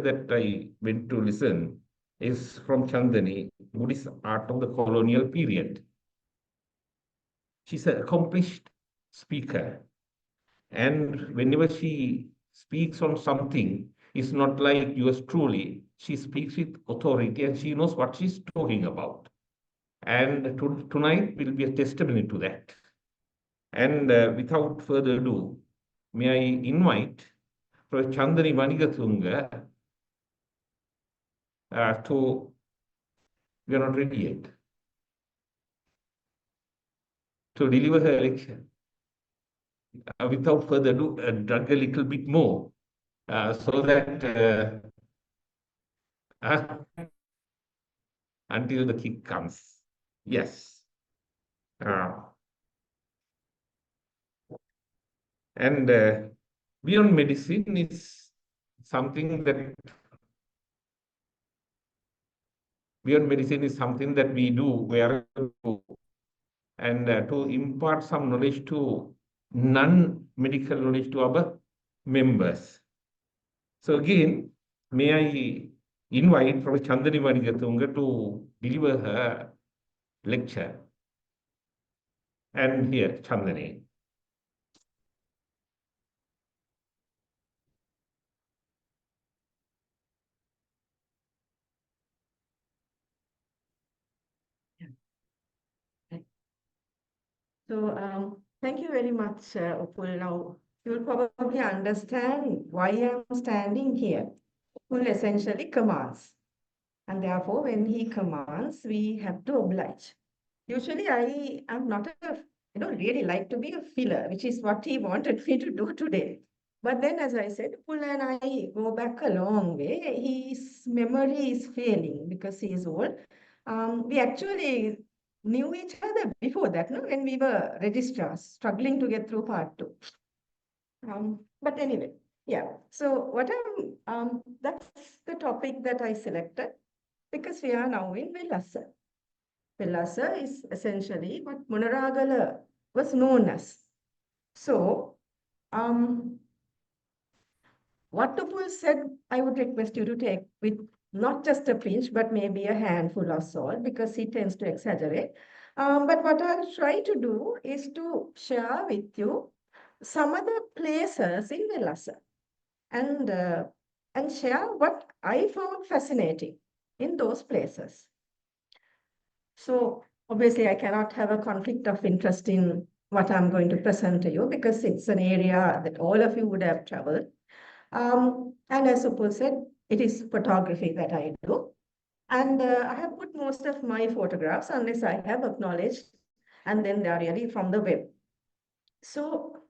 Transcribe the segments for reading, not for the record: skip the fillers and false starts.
that I went to listen is from Chandanie, Buddhist art of the colonial period. She's an accomplished speaker. And whenever she speaks on something, it's not like yours truly. She speaks with authority and she knows what she's talking about. And tonight will be a testimony to that. And without further ado, may I invite Professor Chandanie Wanigatunge we are not ready yet, to deliver her lecture. Without further ado, drag a little bit more so that until the kick comes. Yes. And beyond medicine is something that we do wherever we go, and to impart some knowledge to non-medical knowledge to our members. So again, may I invite Professor Chandanie Wanigatunge to deliver her lecture. And here, Chandanie. So thank you very much, Upul. Now, you will probably understand why I'm standing here. Upul essentially commands. And therefore, when he commands, we have to oblige. Usually, I am not I don't really like to be a filler, which is what he wanted me to do today. But then, as I said, Upul and I go back a long way. His memory is failing because he is old. We actually knew each other before that, no? When we were registrars, struggling to get through part 2. But anyway, yeah. So that's the topic that I selected because we are now in Wellassa. Wellassa is essentially what Munaragala was known as. So, what Tupul said, I would request you to take with not just a pinch, but maybe a handful of salt because he tends to exaggerate. But what I'll try to do is to share with you some other places in Wellassa and share what I found fascinating in those places. So obviously I cannot have a conflict of interest in what I'm going to present to you because it's an area that all of you would have traveled. And as Upul said, it is photography that I do. And I have put most of my photographs, unless I have acknowledged, and then they are really from the web. So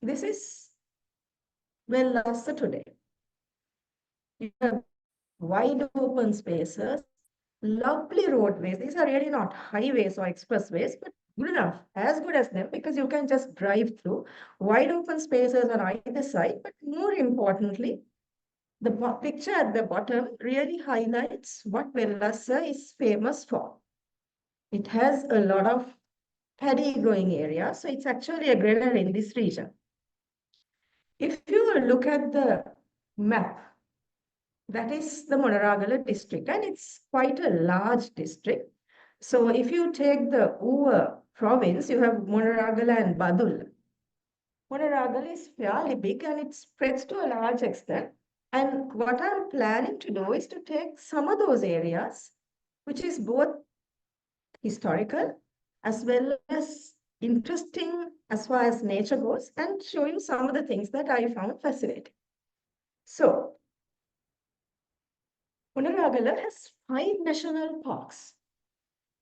this is Wellassa today. You have wide open spaces, lovely roadways. These are really not highways or expressways, but good enough, as good as them, because you can just drive through. Wide open spaces on either side, but more importantly, the picture at the bottom really highlights what Wellassa is famous for. It has a lot of paddy growing areas, so it's actually a granary in this region. If you look at the map, that is the Munaragala district, and it's quite a large district. So if you take the Uva province, you have Munaragala and Badul. Munaragala is fairly big and it spreads to a large extent. And what I'm planning to do is to take some of those areas, which is both historical as well as interesting as far as nature goes, and show you some of the things that I found fascinating. So, Munaragala has 5 national parks,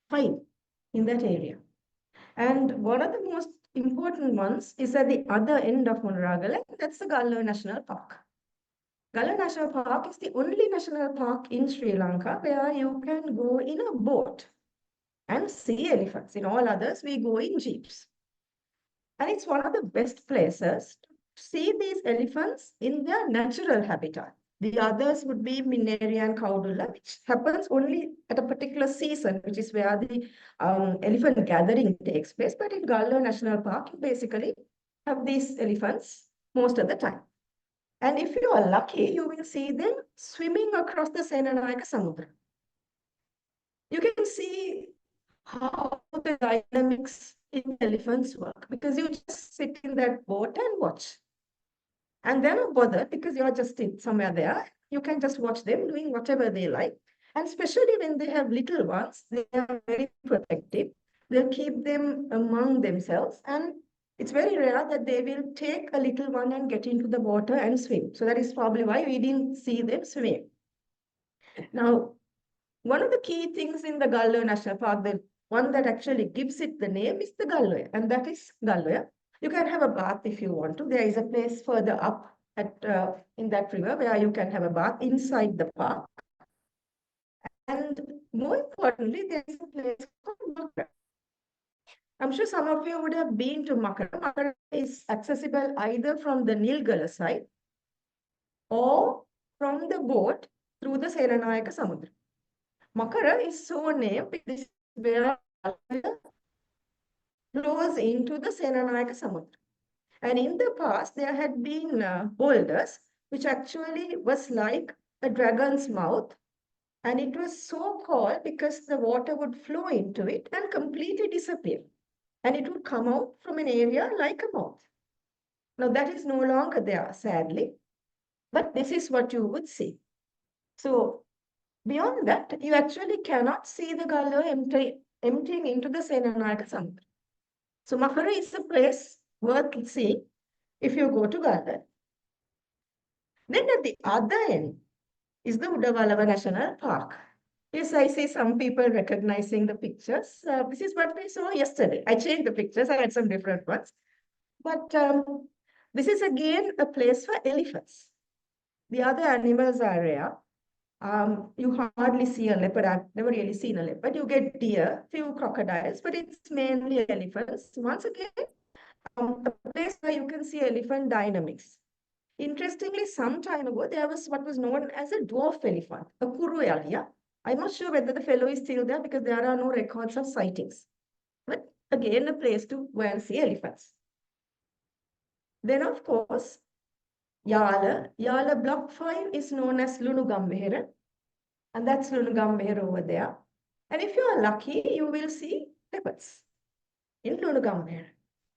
5 in that area. And one of the most important ones is at the other end of Munaragala, that's the Galla National Park. Galla National Park is the only national park in Sri Lanka where you can go in a boat and see elephants. In all others, we go in jeeps. And it's one of the best places to see these elephants in their natural habitat. The others would be Mineri and Kaudulla, which happens only at a particular season, which is where the elephant gathering takes place. But in Galla National Park, you basically have these elephants most of the time. And if you are lucky, you will see them swimming across the Ceylon Samudra. You can see how the dynamics in elephants work because you just sit in that boat and watch. And they're not bothered because you're just somewhere there. You can just watch them doing whatever they like. And especially when they have little ones, they are very protective. They'll keep them among themselves. And it's very rare that they will take a little one and get into the water and swim. So that is probably why we didn't see them swim. Now, one of the key things in the Galloya National Park, the one that actually gives it the name is the Galloya, and that is Galloya. You can have a bath if you want to. There is a place further up at in that river where you can have a bath inside the park. And more importantly, there is a place called Makara. I'm sure some of you would have been to Makara. Makara is accessible either from the Nilgala side or from the boat through the Seranayaka Samudra. Makara is so named because this is where flows into the Seranayaka Samudra. And in the past, there had been boulders, which actually was like a dragon's mouth. And it was so called because the water would flow into it and completely disappear. And it would come out from an area like a mouth. Now, that is no longer there, sadly. But this is what you would see. So, beyond that, you actually cannot see the Galloya emptying into the Seranayaka Samudra. So Makara is a place worth seeing if you go to Galloya. Then at the other end is the Udawalawa National Park. Yes, I see some people recognizing the pictures. This is what we saw yesterday. I changed the pictures. I had some different ones. But this is again a place for elephants. The other animals are rare. You hardly see a leopard. I've never really seen a leopard. You get deer, few crocodiles, but it's mainly elephants. Once again, a place where you can see elephant dynamics. Interestingly, some time ago, there was what was known as a dwarf elephant, a Kuruyalia. I'm not sure whether the fellow is still there because there are no records of sightings. But again, a place to go and see elephants. Then, of course, Yala Block 5 is known as Lunugambehera. And that's Lunugambehera over there. And if you are lucky, you will see leopards in Lunugambehera.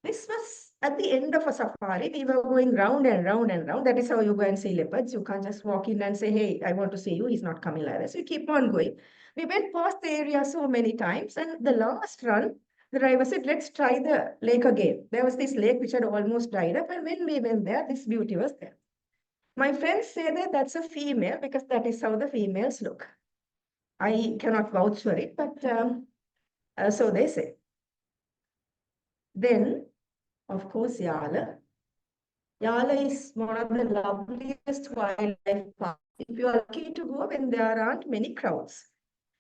This was at the end of a safari. We were going round and round and round. That is how you go and see leopards. You can't just walk in and say, hey, I want to see you. He's not coming like this. You keep on going. We went past the area so many times. And the last run, the driver said, let's try the lake again. There was this lake which had almost dried up. And when we went there, this beauty was there. My friends say that that's a female because that is how the females look. I cannot vouch for it, but so they say. Then, of course, Yala. Yala is one of the loveliest wildlife parks. If you are lucky to go when there aren't many crowds.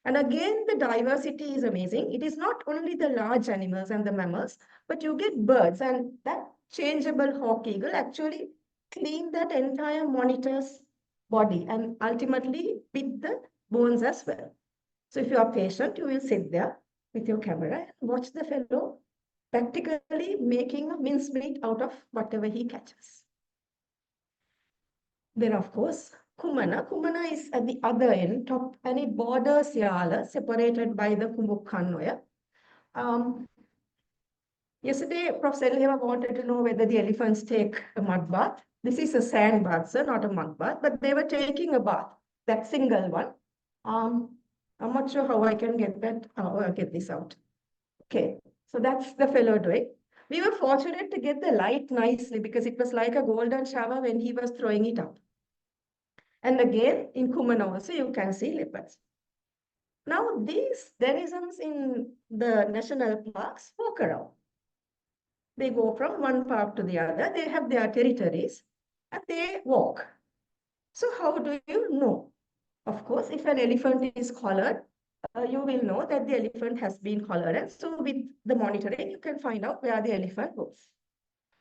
And again, the diversity is amazing. It is not only the large animals and the mammals, but you get birds. And that changeable hawk eagle actually clean that entire monitor's body and ultimately bit the bones as well. So if you are patient, you will sit there with your camera and watch the fellow practically making a mincemeat out of whatever he catches. Then, of course, Kumana. Kumana is at the other end, top, and it borders Yala, separated by the Kumbukanoya. Yesterday, Prof. Selheva wanted to know whether the elephants take a mud bath. This is a sand bath, sir, not a mud bath, but they were taking a bath, that single one. I'm not sure how I can get that, get this out. Okay, so that's the fellow doing. We were fortunate to get the light nicely because it was like a golden shower when he was throwing it up. And again, in Kumana also, you can see leopards. Now, these denizens in the national parks walk around. They go from one park to the other. They have their territories and they walk. So how do you know? Of course, if an elephant is collared, you will know that the elephant has been collared. And so with the monitoring, you can find out where the elephant goes.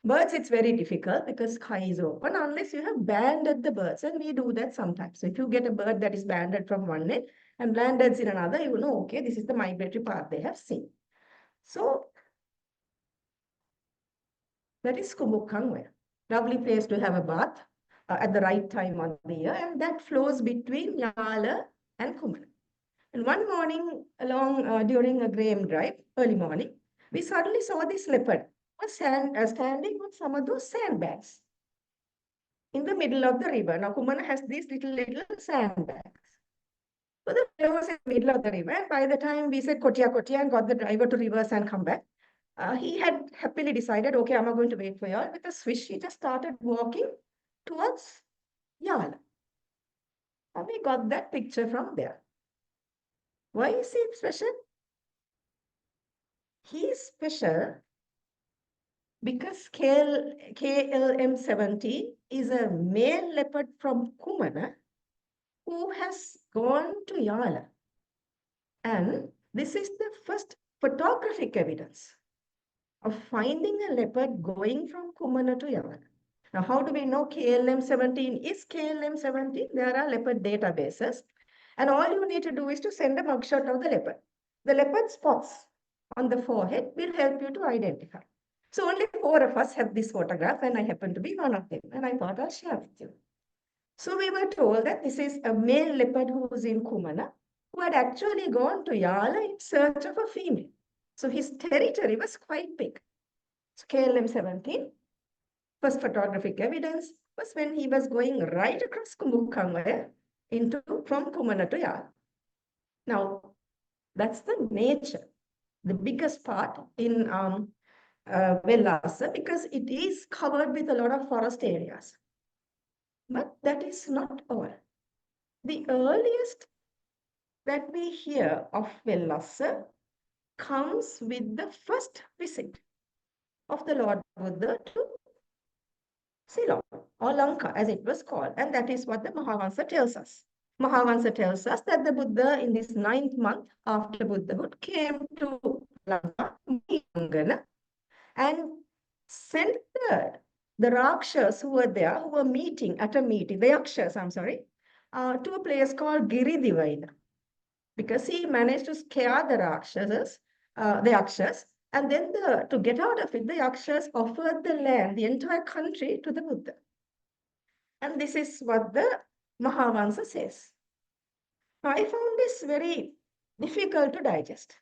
Birds, it's very difficult because sky is open unless you have banded the birds. And we do that sometimes. So if you get a bird that is banded from one end and landed in another, you know, okay, this is the migratory path they have seen. So that is Kumbukangwe. Lovely place to have a bath. at the right time of the year, and that flows between Yala and Kumana. And one morning, during a grain drive, early morning, we suddenly saw this leopard standing on some of those sandbags in the middle of the river. Now, Kumana has these little sandbags. So the river was in the middle of the river, and by the time we said Kotia Kotia and got the driver to reverse and come back, he had happily decided, okay, I'm not going to wait for y'all. With a swish, he just started walking towards Yala. And we got that picture from there. Why is he special? He is special because KLM17 is a male leopard from Kumana who has gone to Yala. And this is the first photographic evidence of finding a leopard going from Kumana to Yala. Now, how do we know KLM17 is KLM17? There are leopard databases. And all you need to do is to send a mugshot of the leopard. The leopard spots on the forehead will help you to identify. So only 4 of us have this photograph, and I happen to be one of them. And I thought I'll share with you. So we were told that this is a male leopard who was in Kumana, who had actually gone to Yala in search of a female. So his territory was quite big. So KLM17, first photographic evidence was when he was going right across Kumbukangaya from Kumana to Yala. Now, that's the nature, the biggest part in Wellassa, because it is covered with a lot of forest areas. But that is not all. The earliest that we hear of Wellassa comes with the first visit of the Lord Buddha to Ceylon, or Lanka as it was called, and that is what the Mahavansa tells us. Mahavansa tells us that the Buddha in this 9th month after Buddhahood came to Lanka, Mahayana, and sent the Rakshas who were there, who were meeting at a meeting, the Yakshas, to a place called Giridivayana, because he managed to scare the Yakshas, and then to get out of it, the Yakshas offered the land, the entire country, to the Buddha. And this is what the Mahavansa says. Now, I found this very difficult to digest,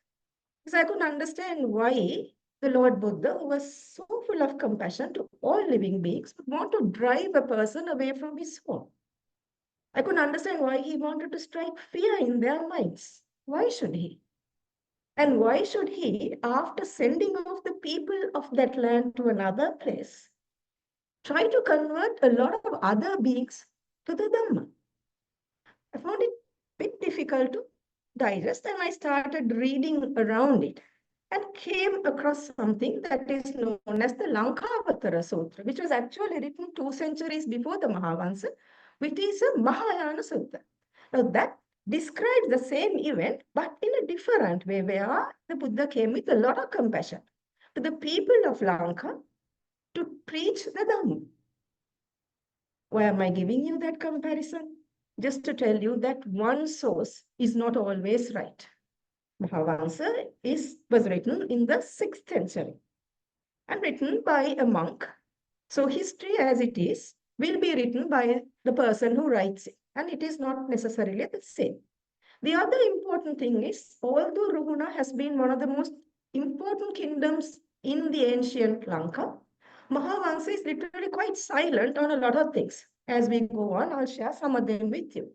because I couldn't understand why the Lord Buddha, who was so full of compassion to all living beings, would want to drive a person away from his home. I couldn't understand why he wanted to strike fear in their minds. Why should he? And why should he, after sending off the people of that land to another place, try to convert a lot of other beings to the Dhamma? I found it a bit difficult to digest, and I started reading around it and came across something that is known as the Lankavatara Sutra, which was actually written 2 centuries before the Mahavansa, which is a Mahayana Sutra. Now that describes the same event, but in a different way, where the Buddha came with a lot of compassion to the people of Lanka to preach the Dhamma. Why am I giving you that comparison? Just to tell you that one source is not always right. Mahavansa was written in the 6th century and written by a monk. So history as it is will be written by the person who writes it, and it is not necessarily the same. The other important thing is, although Ruhuna has been one of the most important kingdoms in the ancient Lanka, Mahavansa is literally quite silent on a lot of things. As we go on, I'll share some of them with you.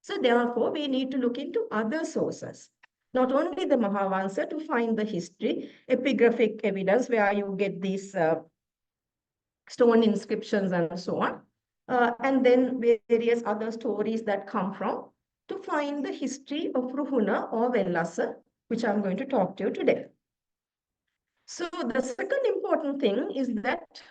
So therefore, we need to look into other sources, not only the Mahavansa to find the history, epigraphic evidence where you get these stone inscriptions and so on, and then various other stories that come from to find the history of Ruhuna or Wellassa, which I'm going to talk to you today. So the second important thing is that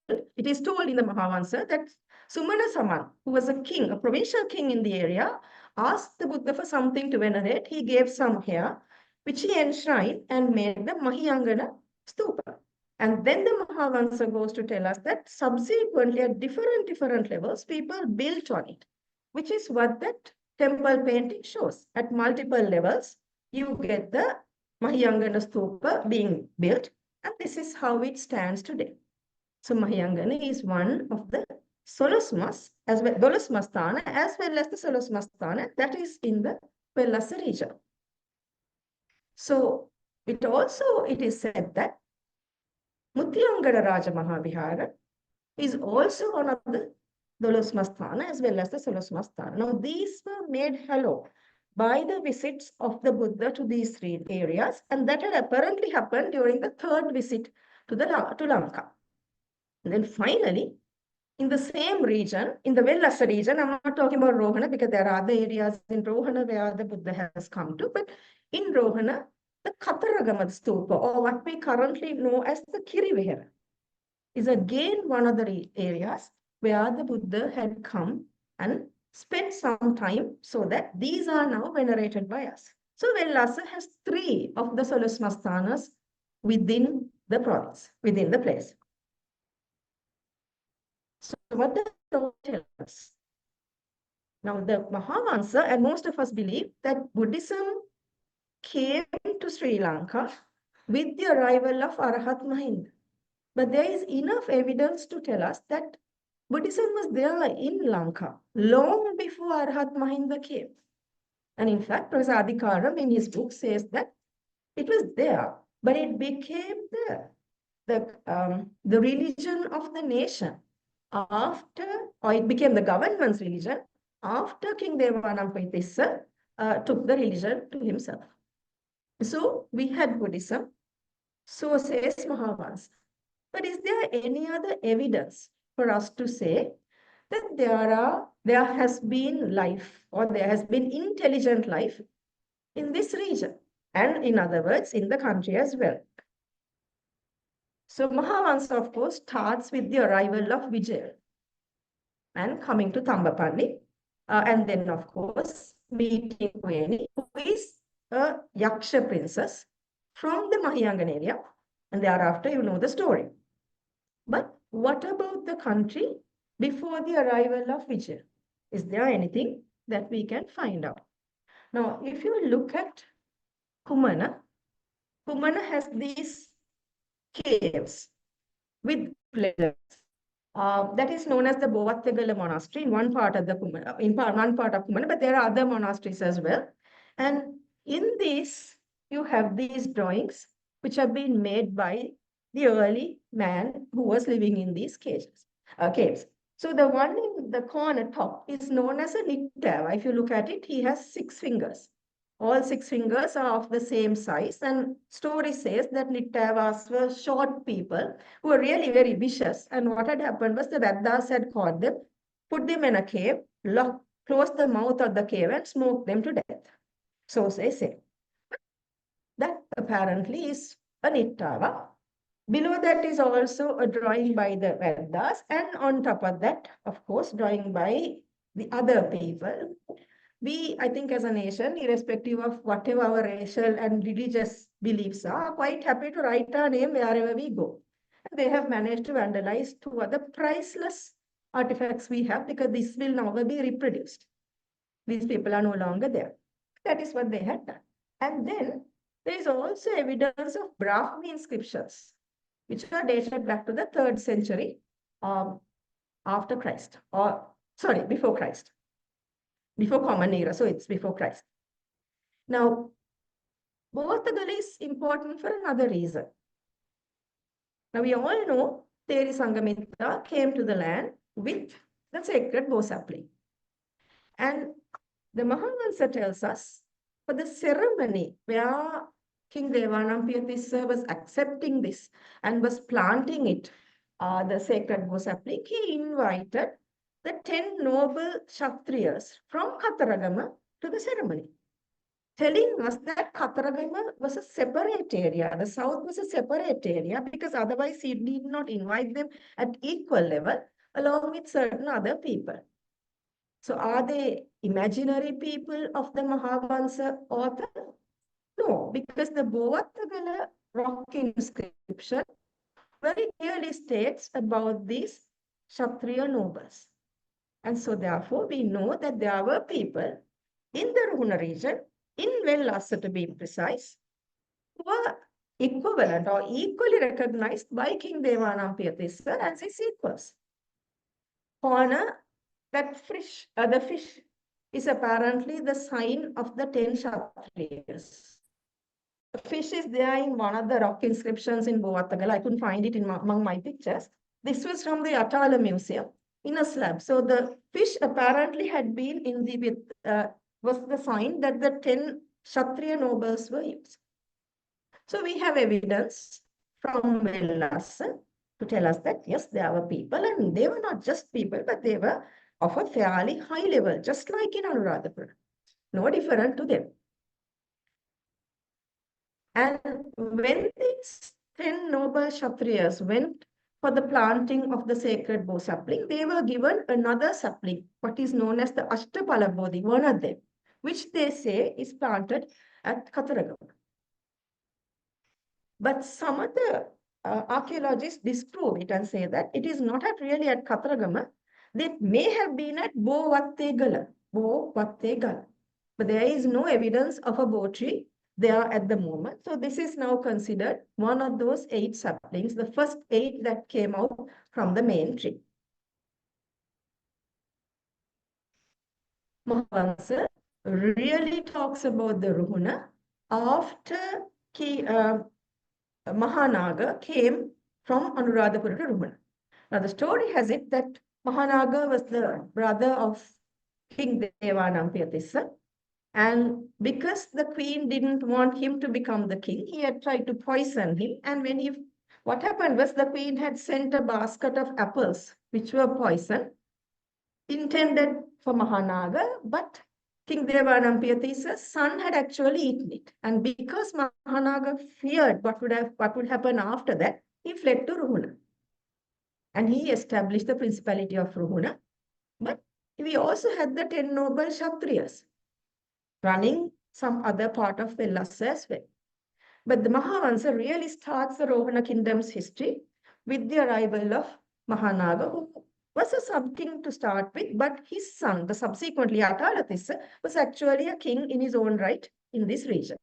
it is told in the Mahavansa that Sumana Saman, who was a king, a provincial king in the area, asked the Buddha for something to venerate. He gave some hair, which he enshrined and made the Mahayana stupa. And then the Mahavansa goes to tell us that subsequently at different levels, people built on it, which is what that temple painting shows. At multiple levels, you get the Mahayana stupa being built, and this is how it stands today. So Mahayana is one of the Solusmas, as well, Dolusmastana, as well as the Solusmastana, that is in the Wellassa region. So it is said that Mutyangada Raja Mahavihara is also one of the Dolusmasthana as well as the Solusmasthana. Now, these were made hollow by the visits of the Buddha to these three areas, and that had apparently happened during the third visit to Lanka. And then finally, in the same region, in the Wellassa region, I'm not talking about Rohana because there are other areas in Rohana where the Buddha has come to, but in Rohana, the Kataragama Stupa, or what we currently know as the Kirivihara, is again one of the areas where the Buddha had come and spent some time, so that these are now venerated by us. So Wellassa has three of the Solusmasthanas within the province, within the place. So what does it tell us? Now the Mahavansa, and most of us believe that Buddhism came to Sri Lanka with the arrival of Arahat Mahinda. But there is enough evidence to tell us that Buddhism was there in Lanka long before Arahat Mahinda came. And in fact, Professor Adhikaram in his book says that it was there, but it became the religion of the nation after, or it became the government's religion after King Devanampiatissa took the religion to himself. So we had Buddhism, so says Mahavansa. But is there any other evidence for us to say that there has been life, or there has been intelligent life in this region, and in other words, in the country as well? So Mahavansa, of course, starts with the arrival of Vijaya and coming to Tambapalli, and then, of course, meeting Kweni, who is a Yaksha princess from the Mahayana area, and thereafter you know the story. But what about the country before the arrival of Vijaya? Is there anything that we can find out? Now, if you look at Kumana, Kumana has these caves with pillars. That is known as the Bovattagala monastery in one part of the Kumana, one part of Kumana, but there are other monasteries as well. And in these, you have these drawings which have been made by the early man who was living in these caves. So the one in the corner top is known as a Nittava. If you look at it, he has 6 fingers. All 6 fingers are of the same size, and story says that Nittavas were short people who were really very vicious. And what had happened was the Vedas had caught them, put them in a cave, closed the mouth of the cave and smoked them to death. So they say. That apparently is a Nittava. Below that is also a drawing by the Vedas, and on top of that, of course, drawing by the other people. We, I think as a nation, irrespective of whatever our racial and religious beliefs are quite happy to write our name wherever we go. And they have managed to vandalize 2 other priceless artifacts we have, because this will never be reproduced. These people are no longer there. That is what they had done. And then there is also evidence of Brahmi inscriptions, which are dated back to the 3rd century after Christ, or sorry, before Christ, before Common Era, so it's before Christ. Now, Bovattagala is important for another reason. Now, we all know Teri Sanghamitta came to the land with the sacred bow sapling. And the Mahavansa tells us, for the ceremony where King Devanampiatissa was accepting this and was planting it, the sacred bow sapling, he invited the 10 noble Kshatriyas from Kataragama to the ceremony, telling us that Kataragama was a separate area. The south was a separate area, because otherwise he did not invite them at equal level along with certain other people. So are they imaginary people of the Mahavansa author? No, because the Bovattagala rock inscription very clearly states about these Kshatriya nobles. And so therefore we know that there were people in the Ruhuna region, in Wellassa to be precise, who were equivalent or equally recognized by King Devanampiyathissa as his equals. Honor, that fish, the fish is apparently the sign of the 10 Kshatriyas. The fish is there in one of the rock inscriptions in Bovattagal. I couldn't find it among my pictures. This was from the Atala Museum in a slab. So the fish apparently had been in the, was the sign that the 10 Kshatriya nobles were used. So we have evidence from Wellassa to tell us that, yes, there were people, and they were not just people, but they were of a fairly high level, just like in Anuradhapura. No different to them. And when these 10 noble Kshatriyas went for the planting of the sacred Bo sapling, they were given another sapling, what is known as the Ashtapala Bodhi, one of them, which they say is planted at Kataragama. But some of the archaeologists disprove it and say that it is not really at Kataragama. They may have been at Bovattegala. But there is no evidence of a Bo tree there at the moment. So this is now considered one of those 8 saplings, the first 8 that came out from the main tree. Mahavansa really talks about the Ruhuna after Mahanaga came from Anuradhapura to Ruhuna. Now the story has it that Mahanaga was the brother of King Devanampiyathissa. And because the queen didn't want him to become the king, he had tried to poison him. And what happened was the queen had sent a basket of apples, which were poison, intended for Mahanaga, but King Devanampiyathисsa's son had actually eaten it. And because Mahanaga feared what would happen after that, he fled to Ruhuna. And he established the principality of Ruhuna. But we also had the 10 noble Kshatriyas running some other part of Wellassa as well. But the Mahavansa really starts the Rohana kingdom's history with the arrival of Mahanaga, who was a sub-king to start with, but his son, the subsequently Atalathissa, was actually a king in his own right in this region.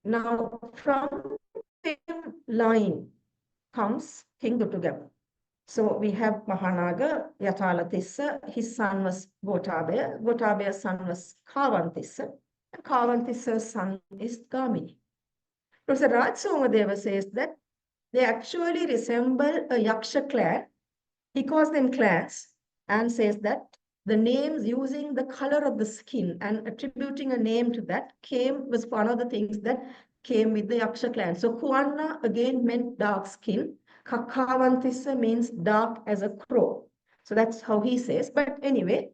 Now, from the same line comes King Dutugamunu. So we have Mahanaga, Yatalathissa, his son was Gotabaya, Gotabaya's son was Kavanthissa, and Kavanthissa's son is Gamini. Professor Raj Somadeva says that they actually resemble a Yaksha clan. He calls them clans and says that the names using the color of the skin and attributing a name to that was one of the things that came with the Yaksha clan. So Kuanna again meant dark skin. Kakavanthissa means dark as a crow. So that's how he says. But anyway,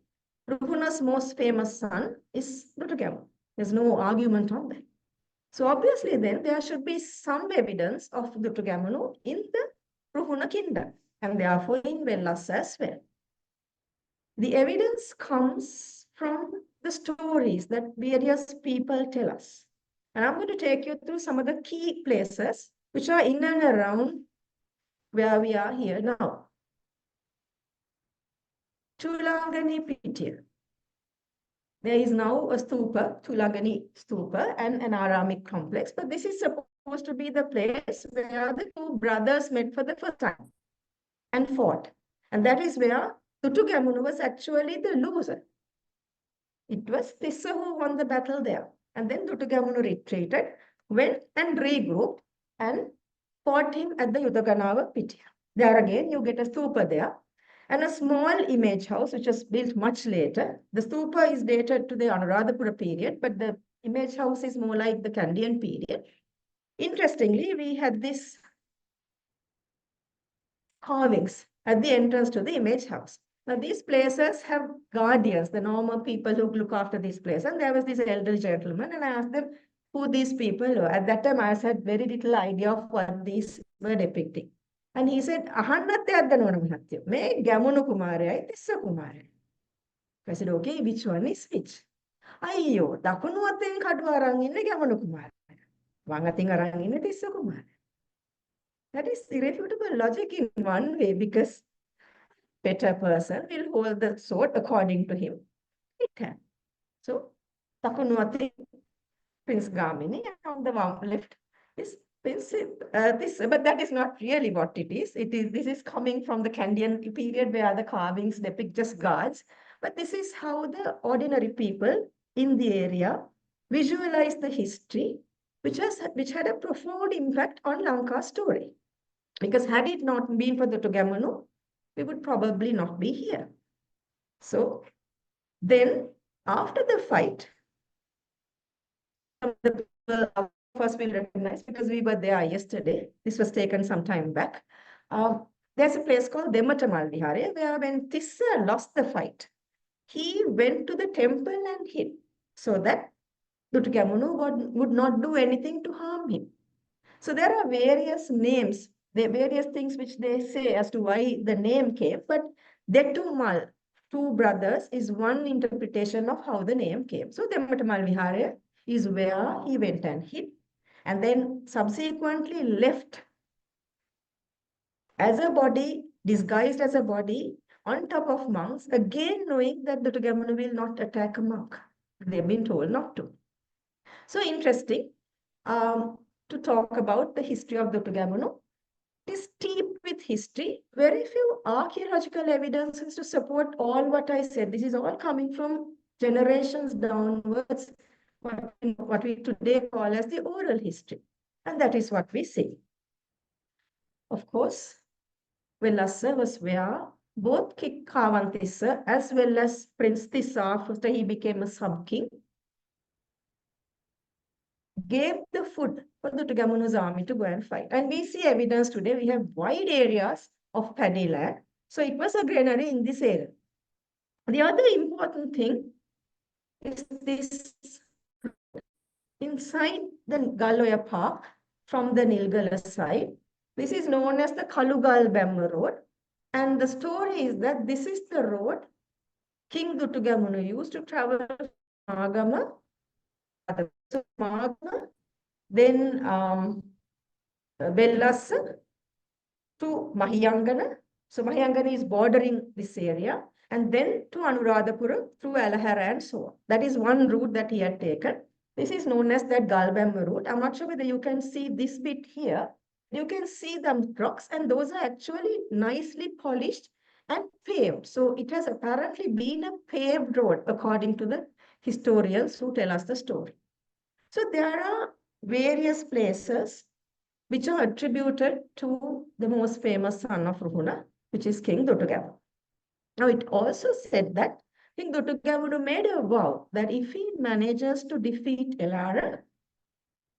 Ruhuna's most famous son is Dutugamunu. There's no argument on that. So obviously then there should be some evidence of Dutugamunu in the Ruhuna kingdom, and therefore in Wellassa as well. The evidence comes from the stories that various people tell us. And I'm going to take you through some of the key places which are in and around where we are here now. Tulangani Pitya. There is now a stupa, Tulangani stupa, and an Aramic complex, but this is supposed to be the place where the 2 brothers met for the first time and fought. And that is where Dutugamunu was actually the loser. It was Tissa who won the battle there. And then Dutugamunu retreated, went and regrouped and fought him at the Yudaganava Pitya. There again, you get a stupa there and a small image house, which was built much later. The stupa is dated to the Anuradhapura period, but the image house is more like the Kandyan period. Interestingly, we had these carvings at the entrance to the image house. Now, these places have guardians, the normal people who look after these places. And there was this elderly gentleman, and I asked them who these people were. At that time, I had very little idea of what these were depicting. And he said, "Ahannate addanona mahatya. Me Gamunu Kumarayai, Tissa Kumarayai." I said, "Okay, which one is which?" "Ayyo, dakunu aten kadu aran inne Gamunu Kumarayai. Wang aten aran inne Tissa Kumarayai." That is irrefutable logic in one way, because better person will hold the sword according to him. It can. So Takunuati, Prince Gamini, and on the left is Prince but that is not really what it is. This is coming from the Kandyan period where the carvings depict just gods. But this is how the ordinary people in the area visualize the history, which had a profound impact on Lanka's story. Because had it not been for the Dutugamunu, we would probably not be here. So then, after the fight, the people first will recognize because we were there yesterday. This was taken some time back. There's a place called Dematamal Vihare where when Tissa lost the fight, he went to the temple and hid so that Dutugamunu would not do anything to harm him. So there are various names, there are various things which they say as to why the name came, but Detumal, two brothers, is one interpretation of how the name came. So Dematamal Vihare is where he went and hid, and then subsequently left as a body, disguised as a body, on top of monks, again knowing that the Dutugamunu will not attack a monk. They've been told not to. So interesting to talk about the history of the Dutugamunu. It is steeped with history, very few archaeological evidences to support all what I said. This is all coming from generations downwards, what we today call as the oral history. And that is what we see. Of course, Wellassa was where both Kawan Tissa as well as Prince Tissa, after he became a sub-king, gave the food for the Dutugamunu's army to go and fight. And we see evidence today. We have wide areas of paddy land. So it was a granary in this area. The other important thing is this inside the Galoya Park from the Nilgala side. This is known as the Kalugal Bemma Road. And the story is that this is the road King Dutugamunu used to travel from Magama, then Wellassa to Mahayana. So Mahayana is bordering this area, and then to Anuradhapura through Alahara and so on. That is one route that he had taken. This is known as that Galbemma route. I'm not sure whether you can see this bit here. You can see the rocks, and those are actually nicely polished and paved. So it has apparently been a paved road, according to the historians who tell us the story. So there are various places which are attributed to the most famous son of Ruhuna, which is King Dutugamunu. Now, it also said that King Dutugamunu made a vow that if he manages to defeat Elara,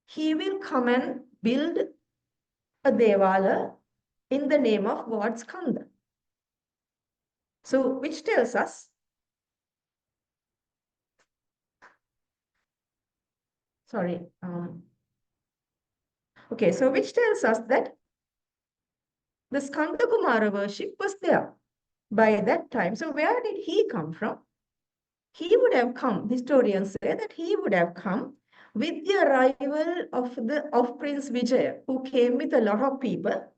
he will come and build a Devala in the name of God Skanda. So, which tells us, okay, so which tells us that the Skanda Kumara worship was there by that time. So where did he come from? He would have come, historians say that he would have come with the arrival of Prince Vijaya, who came with a lot of people.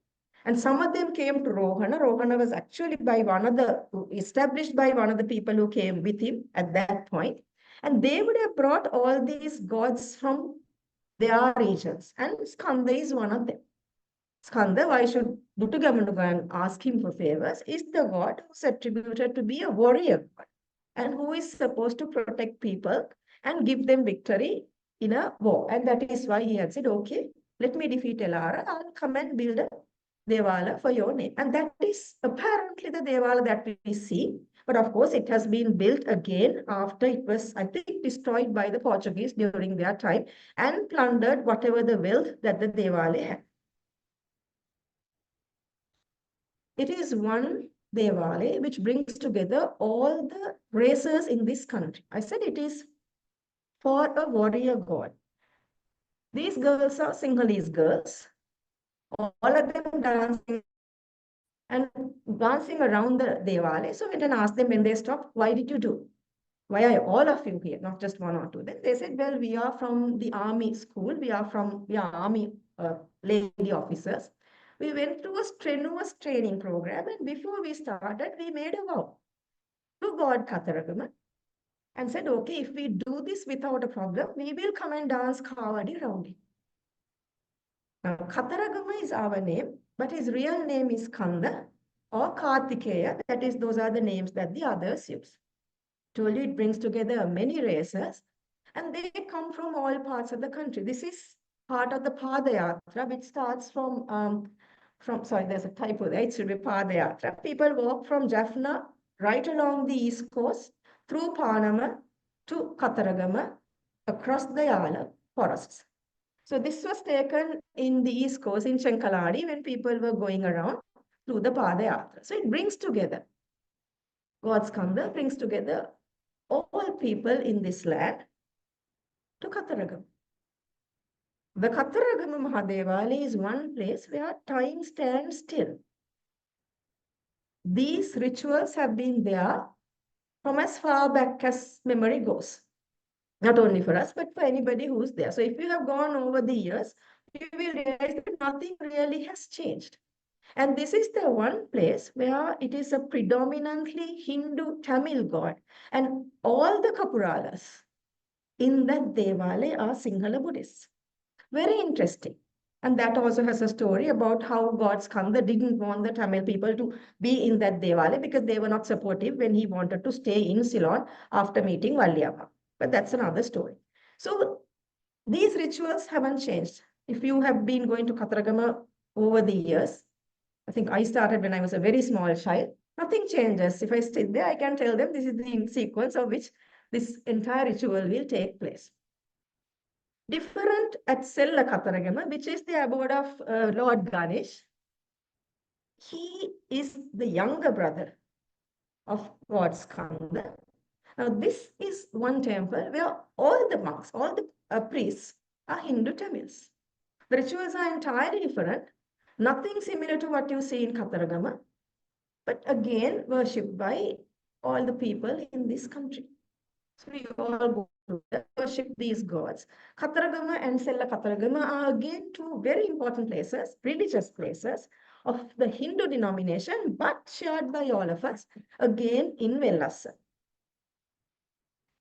And some of them came to Rohana. Rohana was actually established by one of the people who came with him at that point. And they would have brought all these gods from their regions. And Skanda is one of them. Skanda, why should Dutugamunu go and ask him for favors, is the god who is attributed to be a warrior god and who is supposed to protect people and give them victory in a war. And that is why he had said, okay, let me defeat Elara, I'll come and build a Devala for your name. And that is apparently the Devala that we see. But of course, it has been built again after it was, I think, destroyed by the Portuguese during their time and plundered whatever the wealth that the Devale had. It is one Devale which brings together all the races in this country. I said it is for a warrior god. These girls are Sinhalese girls, all of them dancing around the Devale. So we then asked them when they stopped, why did you do? Why are all of you here, not just one or two? Then they said, well, we are from the army school. We are army lady officers. We went through a strenuous training program, and before we started, we made a vow to God Katharagama and said, okay, if we do this without a problem, we will come and dance Kavadi around it. Now, Katharagama is our name, but his real name is Kanda or Kartikeya. That is, those are the names that the others use. Told you it brings together many races, and they come from all parts of the country. This is part of the Padayatra, which starts sorry, there's a typo there, it should be Padayatra. People walk from Jaffna right along the east coast, through Panama to Katharagama, across the Yala forests. So this was taken in the east coast in Chenkaladi when people were going around through the Padayatra. So it brings together, God's Kanda brings together all people in this land to Katharagama. The Katharagama Mahadevali is one place where time stands still. These rituals have been there from as far back as memory goes. Not only for us, but for anybody who's there. So if you have gone over the years, you will realize that nothing really has changed. And this is the one place where it is a predominantly Hindu Tamil god. And all the Kapuralas in that Devale are Sinhala Buddhists. Very interesting. And that also has a story about how God's Kanda didn't want the Tamil people to be in that Devale because they were not supportive when he wanted to stay in Ceylon after meeting Valliyappa. But that's another story. So these rituals haven't changed. If you have been going to Katharagama over the years, I think I started when I was a very small child, nothing changes. If I sit there, I can tell them this is the sequence of which this entire ritual will take place. Different at Sella Katharagama, which is the abode of Lord Ganesh. He is the younger brother of God's Kanda. Now, this is one temple where all the monks, all the priests are Hindu Tamils. The rituals are entirely different, nothing similar to what you see in Katharagama, but again worshipped by all the people in this country. So we all go to worship these gods. Katharagama and Sella Katharagama are again two very important places, religious places of the Hindu denomination, but shared by all of us, again in Wellassa.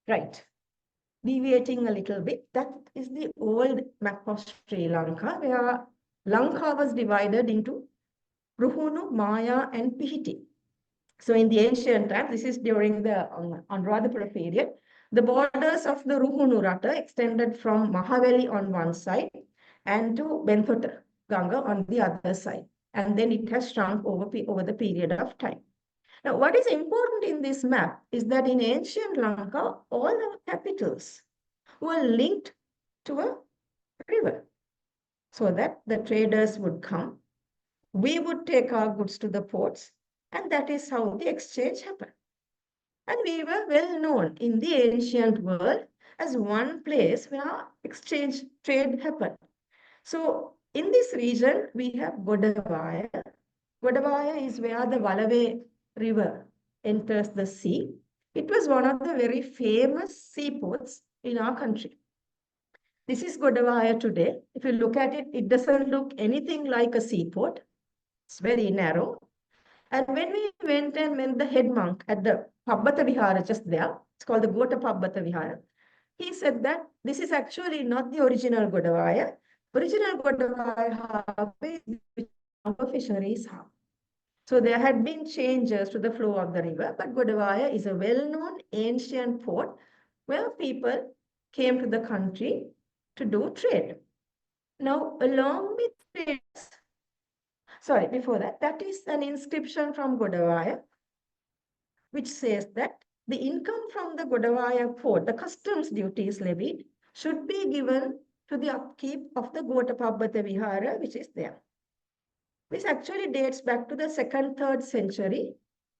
Right. Deviating a little bit, that is the old map of Sri Lanka, where Lanka was divided into Ruhunu, Maya, and Pihiti. So in the ancient times, this is during the Anuradhapura period, the borders of the Ruhunu Rata extended from Mahaveli on one side and to Benthota Ganga on the other side. And then it has shrunk over the period of time. Now, what is important in this map is that in ancient Lanka, all our capitals were linked to a river so that the traders would come. We would take our goods to the ports, and that is how the exchange happened. And we were well known in the ancient world as one place where exchange trade happened. So in this region, we have Godavaya. Godavaya is where the Valave River enters the sea. It was one of the very famous seaports in our country. This is Godavaya today. If you look at it, it doesn't look anything like a seaport. It's very narrow. And when we went and met the head monk at the Pabbata Vihara just there, it's called the Gota Pabbata Vihara, he said that this is actually not the original Godavaya. Original Godavaya harbour is which fisheries harbour. So there had been changes to the flow of the river, but Godavaya is a well-known ancient port where people came to the country to do trade. Now, along with trade, sorry, before that, that is an inscription from Godavaya, which says that the income from the Godavaya port, the customs duties levied, should be given to the upkeep of the Gotapabbata Vihara, which is there. This actually dates back to the 2nd, 3rd century,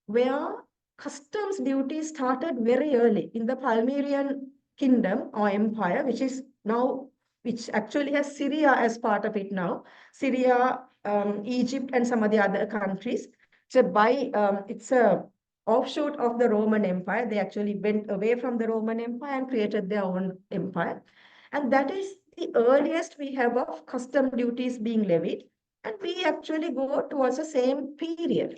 where customs duties started very early in the Palmyrian kingdom or empire, which actually has Syria as part of it now. Syria, Egypt, and some of the other countries. So it's a offshoot of the Roman Empire. They actually went away from the Roman Empire and created their own empire. And that is the earliest we have of custom duties being levied. And we actually go towards the same period.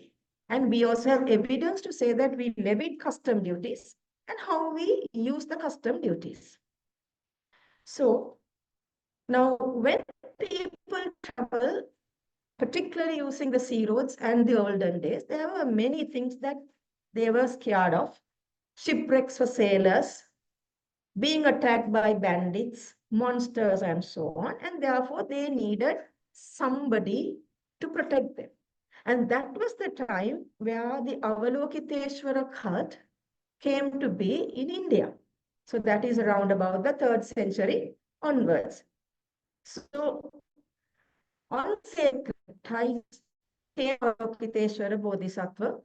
And we also have evidence to say that we levied custom duties and how we use the custom duties. So now when people travel, particularly using the sea roads and the olden days, there were many things that they were scared of. Shipwrecks for sailors, being attacked by bandits, monsters, and so on. And therefore, they needed somebody to protect them. And that was the time where the Avalokiteshvara cult came to be in India. So that is around about the 3rd century onwards. So on sacred ties came Avalokiteshvara Bodhisattva,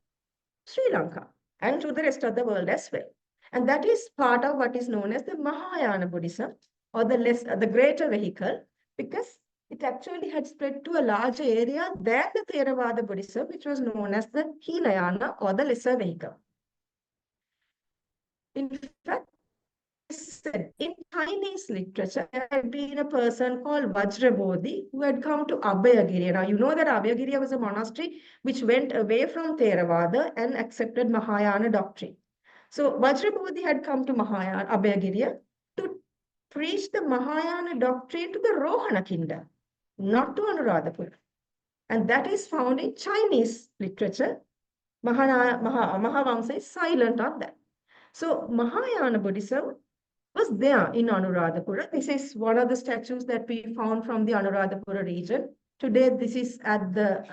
Sri Lanka, and to the rest of the world as well. And that is part of what is known as the Mahayana Buddhism, or the greater vehicle, because it actually had spread to a larger area than the Theravada Buddhism, which was known as the Hinayana, or the lesser vehicle. In fact, in Chinese literature, there had been a person called Vajrabodhi who had come to Abhayagiri. Now, you know that Abhayagiri was a monastery which went away from Theravada and accepted Mahayana doctrine. So, Vajrabodhi had come to Abhayagiri to preach the Mahayana doctrine to the Rohana kingdom, not to Anuradhapura. And that is found in Chinese literature. Mahavamsa is silent on that. So, Mahayana Buddhism was there in Anuradhapura. This is one of the statues that we found from the Anuradhapura region. Today, this is at the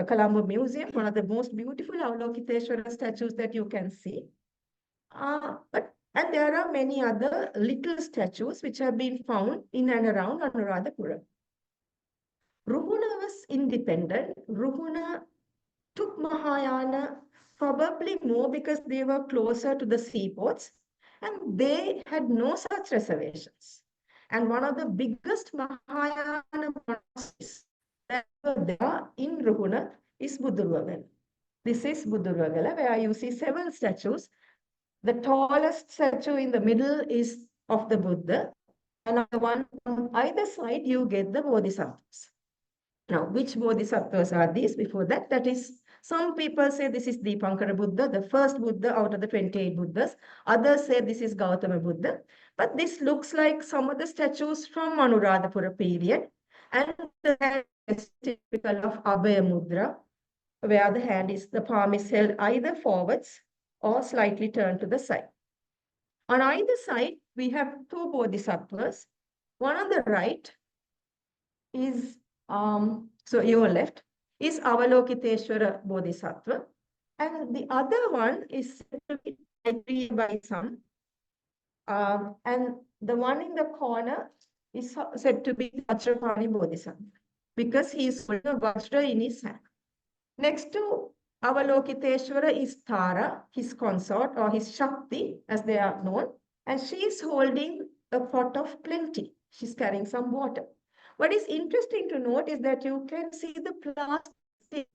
Colombo Museum, one of the most beautiful Avalokiteshvara statues that you can see. And there are many other little statues which have been found in and around Anuradhapura. Ruhuna was independent. Ruhuna took Mahayana probably more because they were closer to the seaports, and they had no such reservations. And one of the biggest Mahayana monasteries that were there in Ruhuna is Budurvagala. This is Budurvagala, where you see 7 statues. The tallest statue in the middle is of the Buddha, and on the one on either side, you get the Bodhisattvas. Now, which Bodhisattvas are these? Before that, that is, some people say this is Dipankara Buddha, the first Buddha out of the 28 Buddhas. Others say this is Gautama Buddha. But this looks like some of the statues from Anuradhapura period. And the hand is typical of Abhaya Mudra, where the palm is held either forwards or slightly turned to the side. On either side, we have 2 Bodhisattvas. One on the right is, so your left, is Avalokiteshvara Bodhisattva. And the other one is agreed by some. And the one in the corner is said to be Vajrapani Bodhisattva, because he is holding a Vajra in his hand. Next to Avalokiteshvara is Tara, his consort, or his Shakti, as they are known. And she is holding a pot of plenty. She's carrying some water. What is interesting to note is that you can see the plastic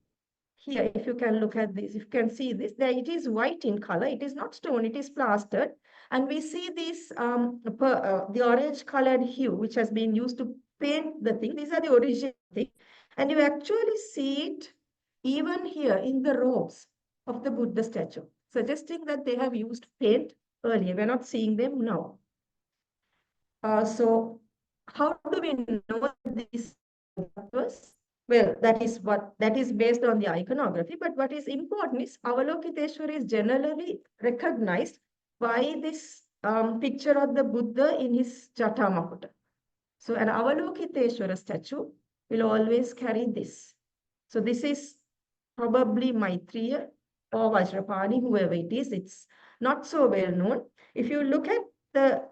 here. If you can look at this, if you can see this, there it is white in color. It is not stone, it is plastered. And we see this, the orange colored hue, which has been used to paint the thing. These are the original thing. And you actually see it even here in the robes of the Buddha statue, suggesting that they have used paint earlier. We're not seeing them now. So how do we know these was? Well, that is based on the iconography. But what is important is Avalokiteshvara is generally recognized by this picture of the Buddha in his Jata Makuta. So an Avalokiteshvara statue will always carry this. So this is probably Maitreya or Vajrapani, whoever it is. It's not so well known. If you look at the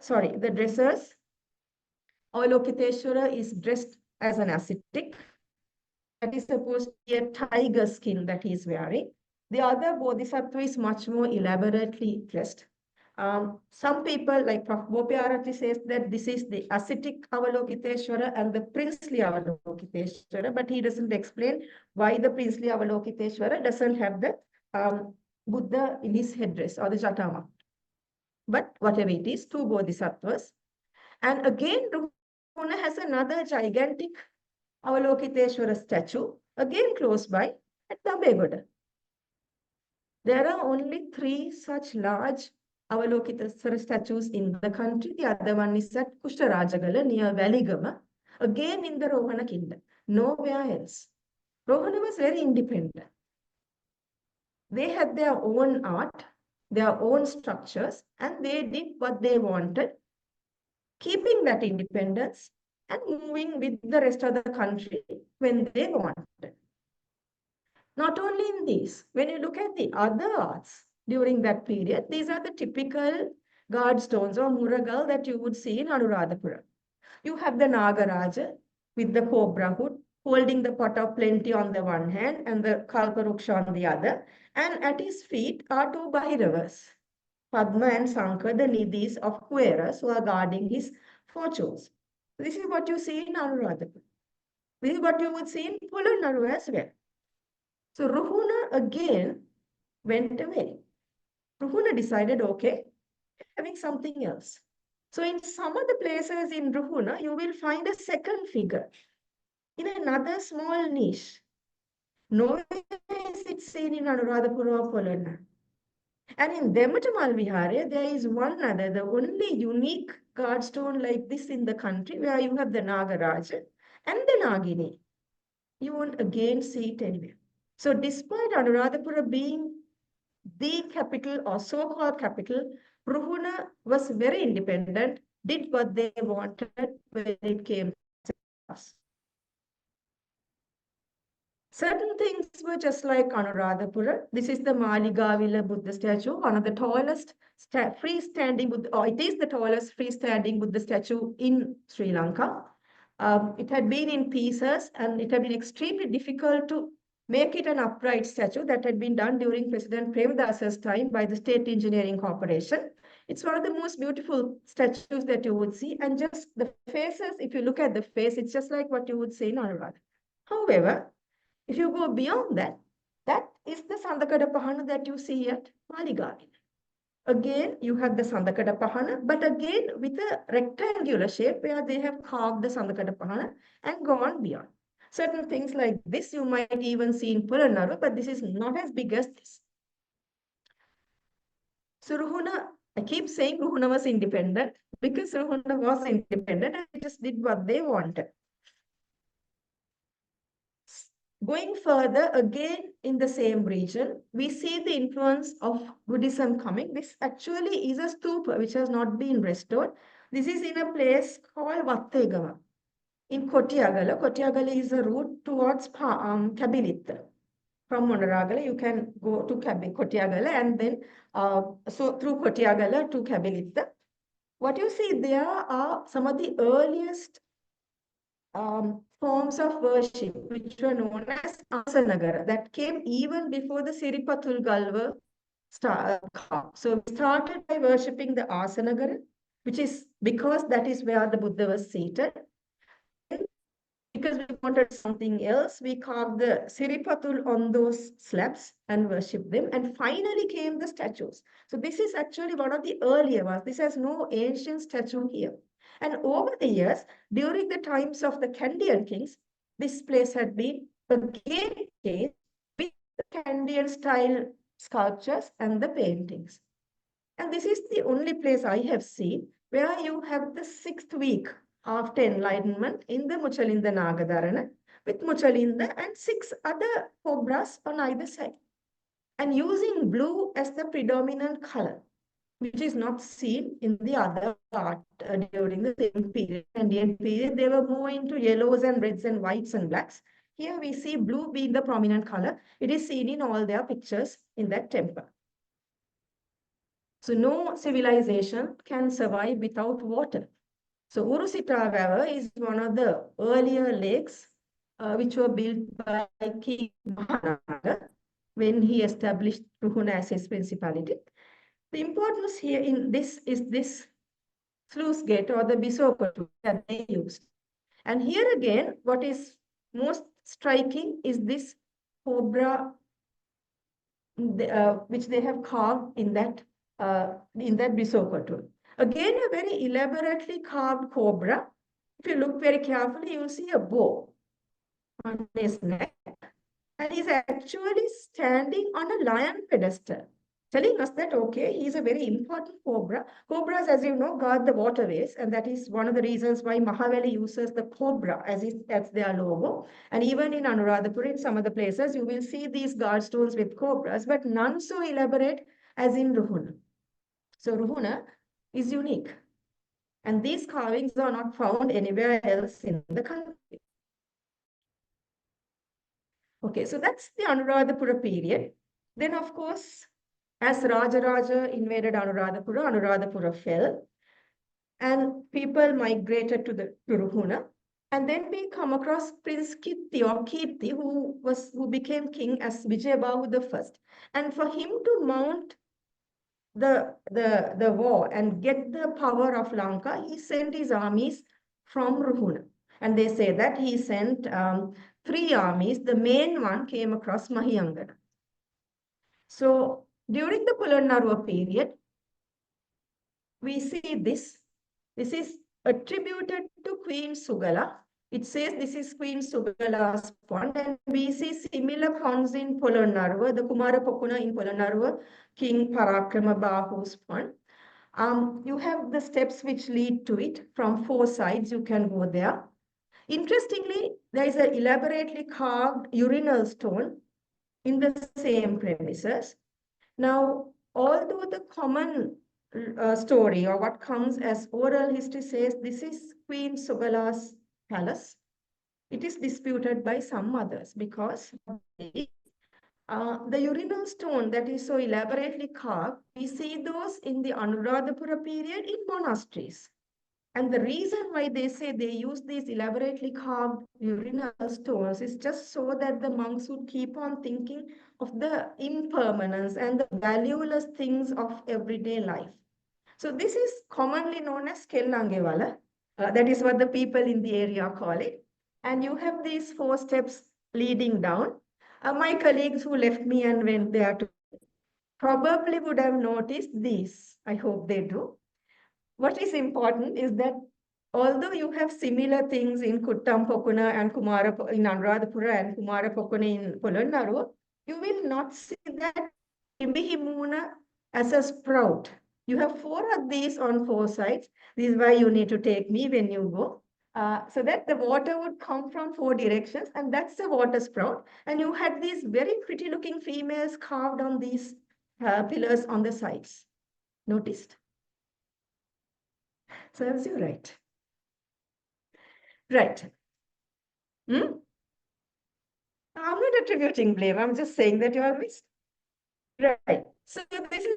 dressers, Avalokiteshvara is dressed as an ascetic. That is supposed to be a tiger skin that he is wearing. The other Bodhisattva is much more elaborately dressed. Some people, like Prof. Bopiarati, says that this is the ascetic Avalokiteshvara and the princely Avalokiteshvara, but he doesn't explain why the princely Avalokiteshvara doesn't have the Buddha in his headdress or the Jatama. But whatever it is, 2 Bodhisattvas. And again, Ruhuna has another gigantic Avalokiteshvara statue, again close by at Dabegoda. There are only 3 such large Avalokiteswara statues in the country. The other one is at Kushtarajagala near Valigama, again in the Rohana kingdom, nowhere else. Rohana was very independent. They had their own art, their own structures, and they did what they wanted, keeping that independence and moving with the rest of the country when they wanted. Not only in these, when you look at the other arts during that period, these are the typical guard stones or muragal that you would see in Anuradhapura. You have the Nagaraja with the cobra hood, holding the pot of plenty on the one hand and the Kalparuksha on the other. And at his feet are two Bhairavas, Padma and Sankar, the Nidhis of Kueras who are guarding his fortunes. This is what you see in Anuradhapura. This is what you would see in Polonnaru as well. So Ruhuna again went away. Ruhuna decided, okay, having something else. So in some of the places in Ruhuna, you will find a second figure in another small niche. Nowhere is it seen in Anuradhapura or Polonna. And in Dematamal Vihare, there is one other, the only unique guard stone like this in the country, where you have the Nagaraja and the Nagini. You won't again see it anywhere. So despite Anuradhapura being the capital or so-called capital, Ruhuna was very independent, did what they wanted when it came to us. Certain things were just like Anuradhapura. This is the Maligavila Buddha statue, one of the tallest freestanding Buddha, or it is the tallest freestanding Buddha statue in Sri Lanka. It had been in pieces and it had been extremely difficult to make it an upright statue. That had been done during President Premadasa's time by the State Engineering Corporation. It's one of the most beautiful statues that you would see. And just the faces, if you look at the face, it's just like what you would see in Anuradhapura. However, if you go beyond that, that is the Sandakada Pahana that you see at Maligavila. Again, you have the Sandakada Pahana, but again with a rectangular shape where they have carved the Sandakada Pahana and gone beyond. Certain things like this you might even see in Pulannaru, but this is not as big as this. So Ruhuna, I keep saying Ruhuna was independent because Ruhuna was independent and just did what they wanted. Going further, again in the same region, we see the influence of Buddhism coming. This actually is a stupa which has not been restored. This is in a place called Vattegama in Kotiagala. Kotiagala is a route towards Kabilitta. From Monaragala, you can go to Kotiagala and then so through Kotiagala to Kabilitta. What you see there are some of the earliest forms of worship, which were known as Asanagara, that came even before the Siripatul Galva started. So we started by worshipping the Asanagara, which is because that is where the Buddha was seated. Because we wanted something else, we carved the Siripatul on those slabs and worshipped them. And finally came the statues. So this is actually one of the earlier ones. This has no ancient statue here. And over the years, during the times of the Kandyan kings, this place had been again changed with the Kandyan style sculptures and the paintings. And this is the only place I have seen where you have the 6th week after enlightenment in the Muchalinda Nagadharana with Muchalinda and 6 other cobras on either side. And using blue as the predominant color, which is not seen in the other art during the same period. Indian period, they were more into yellows and reds and whites and blacks. Here we see blue being the prominent color. It is seen in all their pictures in that temple. So no civilization can survive without water. So Urusita River is one of the earlier lakes which were built by King Mahayana when he established Ruhuna as his principality. The importance here in this is this sluice gate or the bisoko that they used. And here again, what is most striking is this cobra which they have carved in that bisoko. Again, a very elaborately carved cobra. If you look very carefully, you'll see a bow on his neck. And he's actually standing on a lion pedestal, telling us that, okay, he's a very important cobra. Cobras, as you know, guard the waterways, and that is one of the reasons why Mahavali uses the cobra as their logo. And even in Anuradhapura, in some other places, you will see these guard stones with cobras, but none so elaborate as in Ruhuna. So Ruhuna is unique. And these carvings are not found anywhere else in the country. Okay, so that's the Anuradhapura period. Then, of course, as Rajaraja invaded Anuradhapura, Anuradhapura fell, and people migrated to Ruhuna. And then we come across Prince Kirti or Kirti, who became king as Vijayabahu I. And for him to mount the war and get the power of Lanka, he sent his armies from Ruhuna. And they say that he sent 3 armies. The main one came across Mahayana. So during the Polonnaruwa period, we see this. This is attributed to Queen Sugala. It says this is Queen Sugala's pond, and we see similar ponds in Polonnaruwa, the Kumarapokuna in Polonnaruwa, King Parakramabahu's pond. You have the steps which lead to it from 4 sides. You can go there. Interestingly, there is an elaborately carved urinal stone in the same premises. Now, although the common story or what comes as oral history says this is Queen Sugala's palace, it is disputed by some others because the urinal stone that is so elaborately carved, we see those in the Anuradhapura period in monasteries. And the reason why they say they use these elaborately carved urinal stones is just so that the monks would keep on thinking of the impermanence and the valueless things of everyday life. So this is commonly known as Kellangewala. That is what the people in the area call it. And you have these 4 steps leading down. My colleagues who left me and went there to probably would have noticed these. I hope they do. What is important is that although you have similar things in Kuttampokuna and in Anuradhapura and Kumarapokuna in Polonnaruwa, you will not see that Imbihimuna as a sprout. You have 4 of these on 4 sides. This is why you need to take me when you go. So that the water would come from 4 directions, and that's the water sprout. And you had these very pretty looking females carved on these pillars on the sides. Noticed? Serves you right. Right. I'm not attributing blame. I'm just saying that you are missed. Right. So this is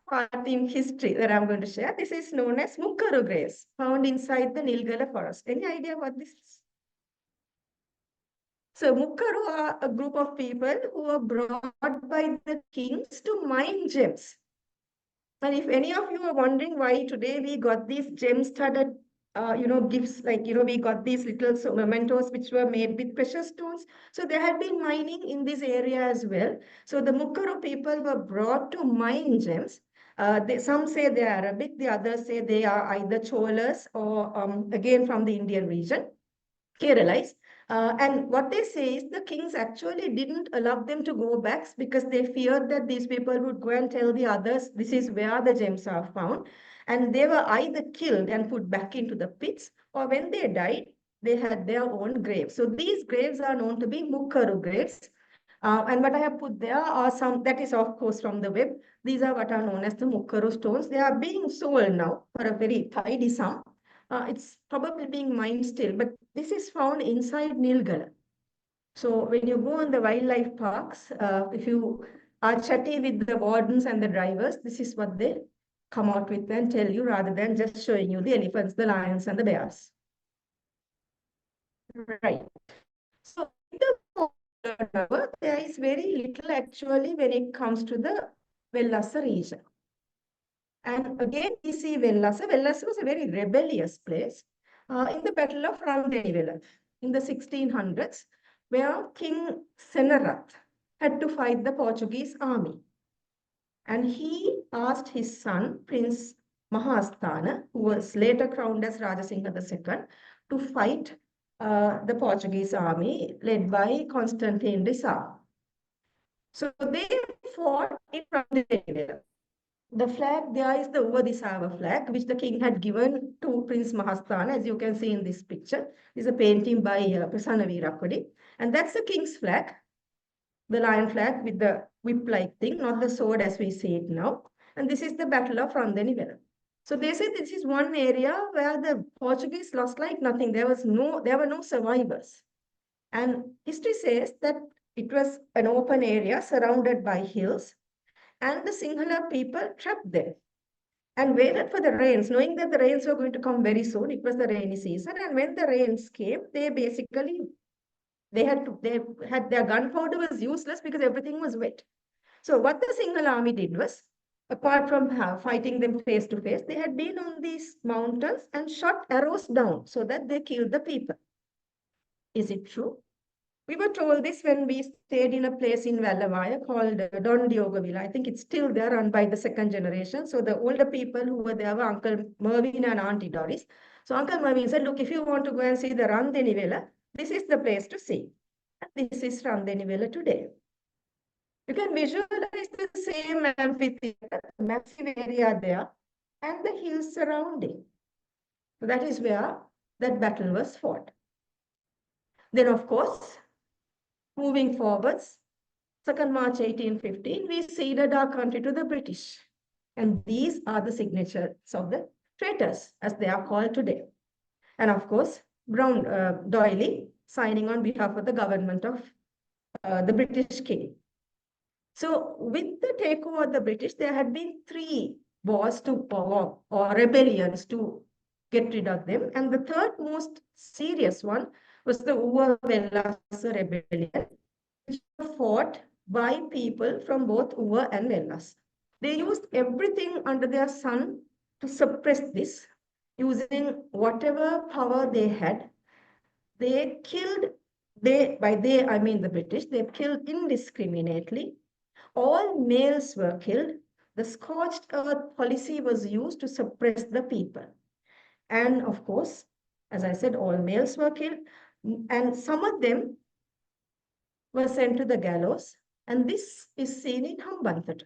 part in history that I'm going to share. This is known as Mukkaru graves, found inside the Nilgala forest. Any idea what this is? So Mukkaru are a group of people who are brought by the kings to mine gems. And if any of you are wondering why today we got these gem-studded gifts, like, we got these little mementos which were made with precious stones. So there had been mining in this area as well. So the Mukkaru people were brought to mine gems. Some say they are Arabic, the others say they are either Cholas or again from the Indian region, Keralais. And what they say is the kings actually didn't allow them to go back because they feared that these people would go and tell the others this is where the gems are found. And they were either killed and put back into the pits, or when they died, they had their own graves. So these graves are known to be Mukkaru graves. And what I have put there are some, that is of course from the web. These are what are known as the Mukkaru stones. They are being sold now for a very tidy sum. It's probably being mined still, but this is found inside Nilgala. So when you go on the wildlife parks, if you are chatty with the wardens and the drivers, this is what they come out with and tell you rather than just showing you the elephants, the lions, and the bears. Right. So there is very little actually when it comes to the Wellassa region. And again, we see Wellassa. Wellassa was a very rebellious place in the Battle of Randevela in the 1600s, where King Senarath had to fight the Portuguese army. And he asked his son, Prince Mahasthana, who was later crowned as Rajasingha II, to fight the Portuguese army led by Constantine Rizal. So they fought in Randevela. flag, there is the Uvadisava flag, which the king had given to Prince Mahastana, as you can see in this picture. This is a painting by Prasanna Veerakodi. And that's the king's flag, the lion flag with the whip-like thing, not the sword as we see it now. And this is the Battle of Randanivela. So they say this is one area where the Portuguese lost like nothing. There were no survivors. And history says that it was an open area surrounded by hills, and the Sinhala people trapped there and waited for the rains, knowing that the rains were going to come very soon. It was the rainy season, and when the rains came, they had their gunpowder was useless because everything was wet. So what the Sinhala army did was, apart from fighting them face to face, they had been on these mountains and shot arrows down so that they killed the people. Is it true? We were told this when we stayed in a place in Wellassa called Don Diogaville. I think it's still there, run by the second generation. So the older people who were there were Uncle Mervyn and Auntie Doris. So Uncle Mervyn said, look, if you want to go and see the Randanivela, this is the place to see. And this is Randanivela today. You can visualize the same amphitheater, massive area there, and the hills surrounding. So that is where that battle was fought. Then, of course, moving forwards, 2nd March 1815, we ceded our country to the British. And these are the signatures of the traitors, as they are called today. And of course, Doyley signing on behalf of the government of the British king. So with the takeover of the British, there had been 3 wars or rebellions to get rid of them. And the third most serious one was the Wellassa rebellion, which was fought by people from both Uva and Wellassa. They used everything under their sun to suppress this, using whatever power they had. They killed, by they I mean the British, they killed indiscriminately. All males were killed. The scorched earth policy was used to suppress the people. And of course, as I said, all males were killed. And some of them were sent to the gallows. And this is seen in Hambantota.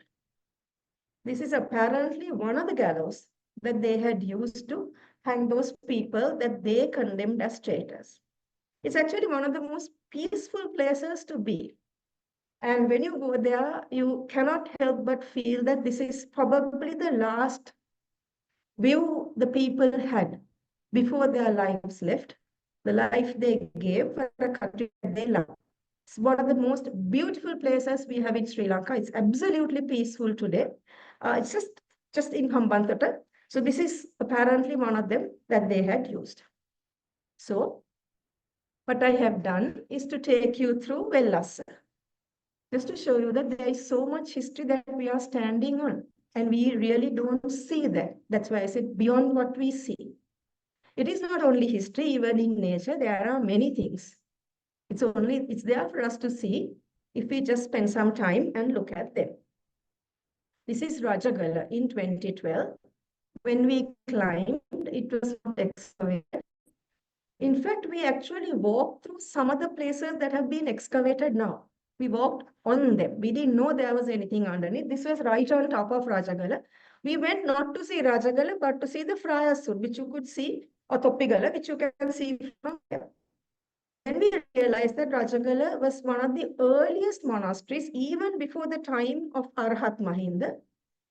This is apparently one of the gallows that they had used to hang those people that they condemned as traitors. It's actually one of the most peaceful places to be. And when you go there, you cannot help but feel that this is probably the last view the people had before their lives left, the life they gave for a country that they love. It's one of the most beautiful places we have in Sri Lanka. It's absolutely peaceful today. It's just in Hambantota. So this is apparently one of them that they had used. So what I have done is to take you through Wellassa, just to show you that there is so much history that we are standing on, and we really don't see that. That's why I said beyond what we see. It is not only history, even in nature, there are many things. It's there for us to see if we just spend some time and look at them. This is Rajagala in 2012. When we climbed, it was not excavated. In fact, we actually walked through some of the places that have been excavated now. We walked on them. We didn't know there was anything underneath. This was right on top of Rajagala. We went not to see Rajagala, but to see the Friars' Wood, which you could see, or Toppigala, which you can see from here. Then we realized that Rajagala was one of the earliest monasteries, even before the time of Arhat Mahinda.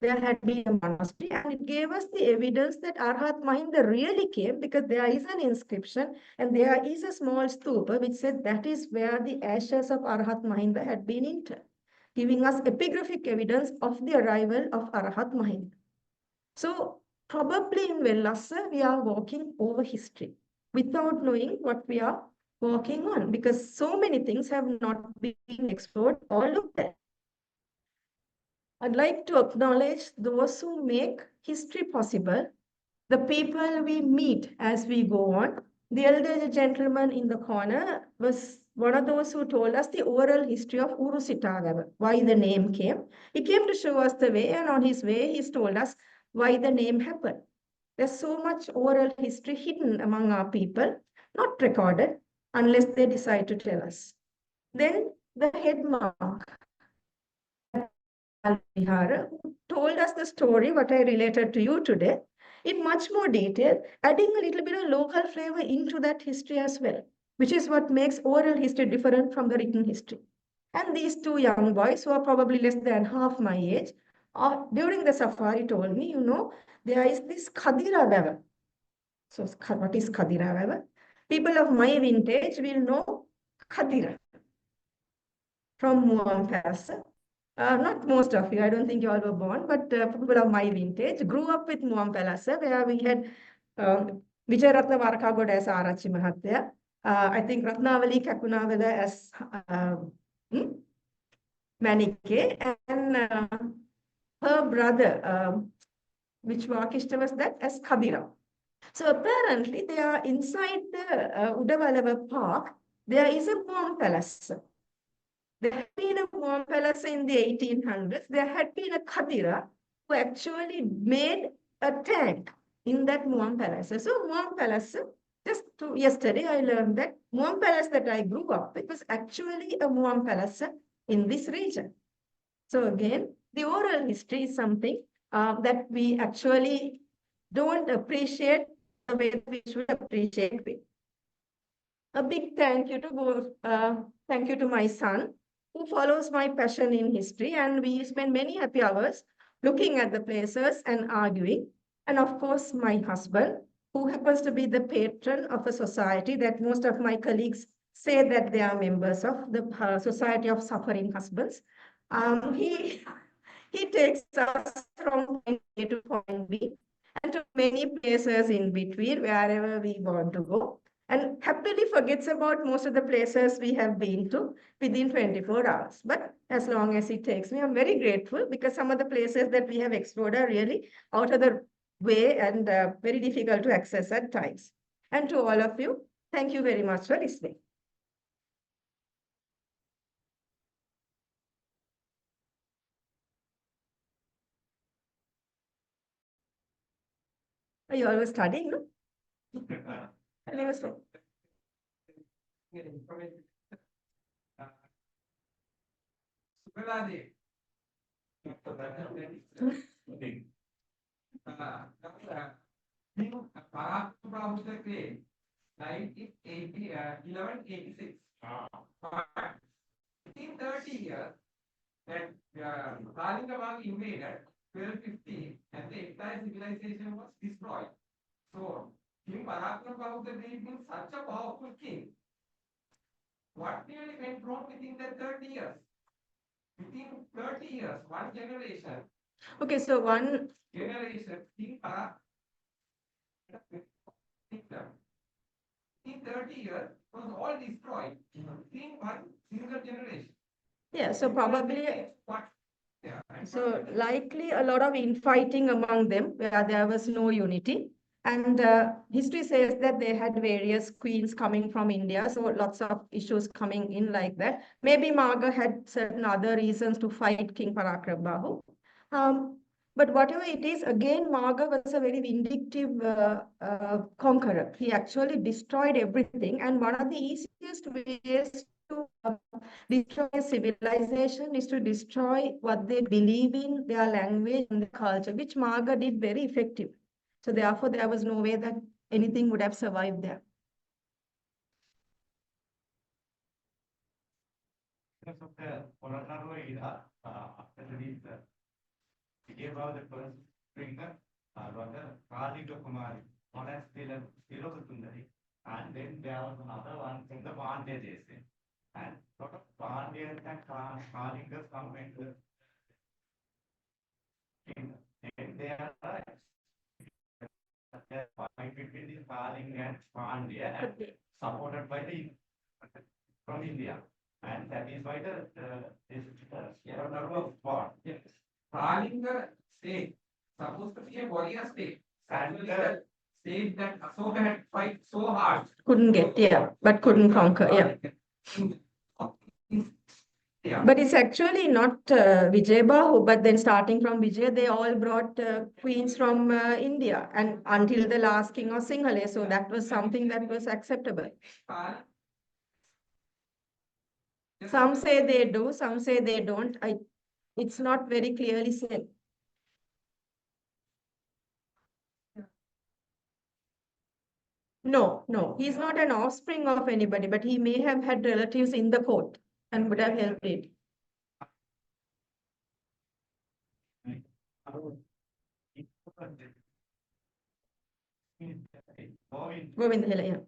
There had been a monastery, and it gave us the evidence that Arhat Mahinda really came, because there is an inscription and there is a small stupa which said that is where the ashes of Arhat Mahinda had been interred, giving us epigraphic evidence of the arrival of Arhat Mahinda. So probably in Wellassa, we are walking over history without knowing what we are walking on, because so many things have not been explored or looked at. I'd like to acknowledge those who make history possible, the people we meet as we go on. The elder gentleman in the corner was one of those who told us the oral history of Urusitagava, why the name came. He came to show us the way, and on his way, he's told us why the name happened. There's so much oral history hidden among our people, not recorded, unless they decide to tell us. Then the head monk, Vihara, who told us the story, what I related to you today, in much more detail, adding a little bit of local flavor into that history as well, which is what makes oral history different from the written history. And these two young boys, who are probably less than half my age, during the safari told me, there is this Khadira river. So what is Khadira river? People of my vintage will know Khadira from Muampasa. Not most of you, I don't think you all were born, but people of my vintage grew up with Muampasa, where we had Vijay Ratna Varakagoda as Arachi Mahatya. I think Ratnavali Kakunavada as Manike, and her brother, which Vakishta was that, as Kabira. So apparently they are inside the Udavalava Park. There is a Muam Palace. There had been a Muam Palace in the 1800s. There had been a Khadira who actually made a tank in that Muam Palace. So Muam Palace, yesterday I learned that Muam Palace that I grew up with was actually a Muam Palace in this region. So again, the oral history is something that we actually don't appreciate the way we should appreciate it. A big thank you to my son, who follows my passion in history, and we spend many happy hours looking at the places and arguing. And of course, my husband, who happens to be the patron of a society that most of my colleagues say that they are members of, the Society of Suffering Husbands. He takes us from point A to point B and to many places in between, wherever we want to go, and happily forgets about most of the places we have been to within 24 hours. But as long as he takes me, I'm very grateful, because some of the places that we have explored are really out of the way and very difficult to access at times. And to all of you, thank you very much for listening. Are you always studying, no? I never saw. Died in 1186. Within 30 years, that Kalinga invaded 1250, and the entire civilization was destroyed. So, King Parakramabahu the Great being such a powerful king, what really went wrong within that 30 years? Within 30 years, one generation. Okay, so one generation, King Parakramabahu, in 30 years, was all destroyed in one single generation. Yeah, so probably, so likely a lot of infighting among them, where there was no unity. And history says that they had various queens coming from India, so lots of issues coming in like that. Maybe Marga had certain other reasons to fight King Parakramabahu. But whatever it is, again, Marga was a very vindictive conqueror. He actually destroyed everything. And one of the easiest ways to destroy a civilization is to destroy what they believe in, their language and their culture, which Marga did very effectively. So therefore, there was no way that anything would have survived there. Because of the Colorado era, after the research, he gave out the first finger, Dutugamunu, known as Ceylon, and then there was another one from the Pandya. And lot of Pandyas and Kalingas come into and they are fight between the Kaling and Pandya, and supported by the from India. And that is why the spot. Yes. Kalinga state supposed to be a warrior state. And the state that Ashoka had fight so hard. Couldn't get, yeah, but couldn't conquer, yeah. Yeah. But it's actually not Vijaybahu, but then starting from Vijay, they all brought queens from India, and until the last king of Singhale. So that was something that was acceptable. Some say they do, some say they don't. It's not very clearly said. No, he's not an offspring of anybody, but he may have had relatives in the court and would have helped it. Govind Hela, yeah.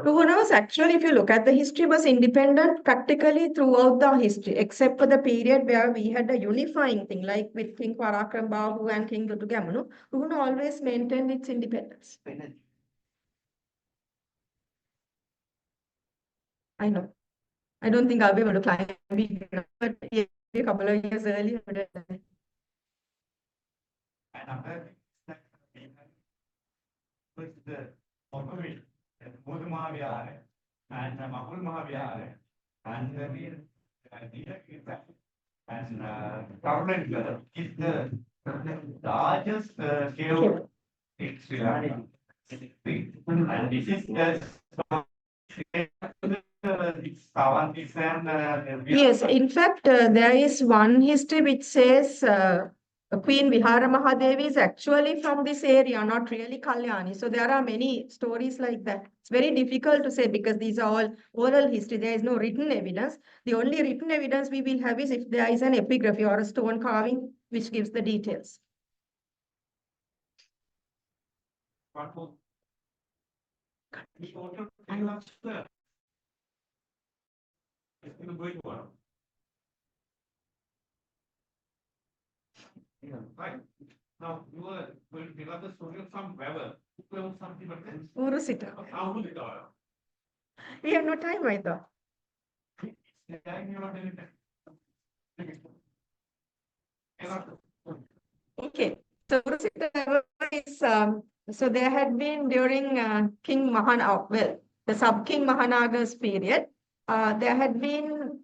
Who knows? Actually, if you look at the history, was independent practically throughout the history, except for the period where we had a unifying thing, like with King Parakram Bahu and King Dutugamunu, who always maintained its independence. I know. I don't think I'll be able to climb it, but a couple of years earlier. Carolina is the largest cave in Sri Lanka. And this is Yes, in fact, there is one history which says Queen Vihara Mahadevi is actually from this area, not really Kalyani. So there are many stories like that. It's very difficult to say because these are all oral history. There is no written evidence. The only written evidence we will have is if there is an epigraphy or a stone carving which gives the details. Yeah, right. Now you were going to tell us the story of some weather. Something like this. Urusita. How will it go? We have no time either. Okay, so Urusita is so there had been during King Mahana, well, the sub-king Mahanaga's period, there had been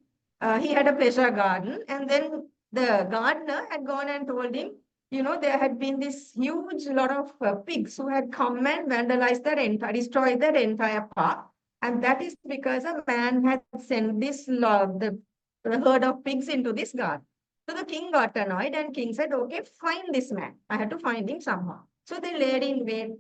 he had a pleasure garden, and then the gardener had gone and told him, you know, there had been this huge lot of pigs who had come and vandalized their entire, destroyed their entire park, and that is because a man had sent this the herd of pigs into this garden. So the king got annoyed and king said, okay, find this man. I had to find him somehow. So they laid in wait,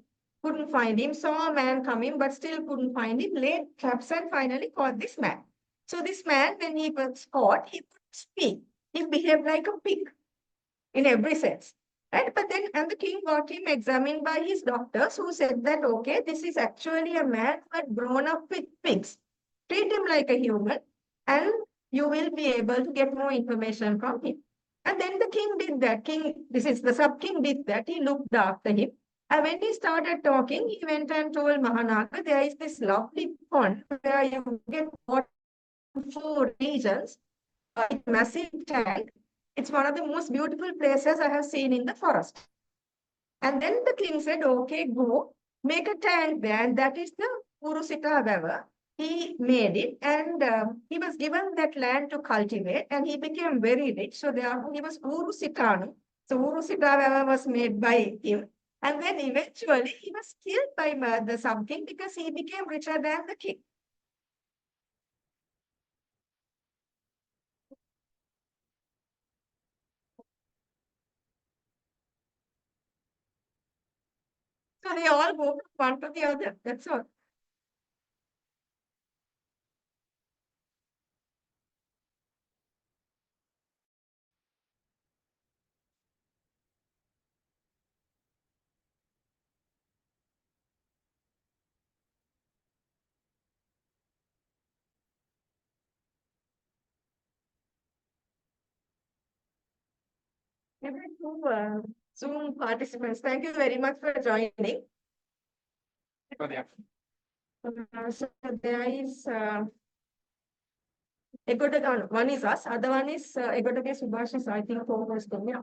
couldn't find him, saw a man coming, but still couldn't find him, laid traps and finally caught this man. So this man, when he was caught, he could speak. He behaved like a pig in every sense. Right? But then, and the king got him examined by his doctors who said that, okay, this is actually a man who had grown up with pigs. Treat him like a human and you will be able to get more information from him. And then the king did that. This is the sub-king did that. He looked after him. And when he started talking, he went and told Mahanaga, there is this lovely pond where you get water from 4 regions, a massive tank. It's one of the most beautiful places I have seen in the forest. And then the king said, okay, go make a tank there. And that is the Urusita River. He made it and he was given that land to cultivate and he became very rich. So therefore he was Urusitanu. So Urusita River was made by him. And then eventually he was killed by the sub-king because he became richer than the king. So they all go from one to the other. That's all. Zoom participants, thank you very much for joining. So there is Egotagan, one is us, other one is Egotake Subhash, I think, co-hosting.